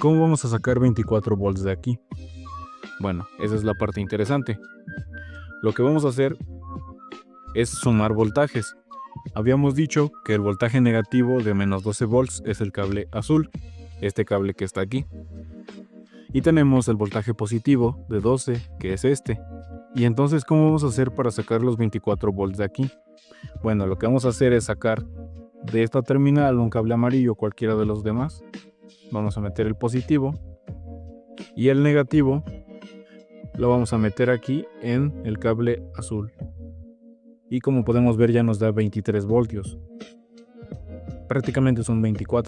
¿Cómo vamos a sacar 24 volts de aquí? Bueno, esa es la parte interesante. Lo que vamos a hacer es sumar voltajes. Habíamos dicho que el voltaje negativo de menos 12 volts es el cable azul, este cable que está aquí. Y tenemos el voltaje positivo de 12, que es este. Y entonces, ¿cómo vamos a hacer para sacar los 24 volts de aquí? Bueno, lo que vamos a hacer es sacar de esta terminal un cable amarillo, cualquiera de los demás. Vamos a meter el positivo y el negativo lo vamos a meter aquí en el cable azul. Y como podemos ver, ya nos da 23 voltios. Prácticamente son 24.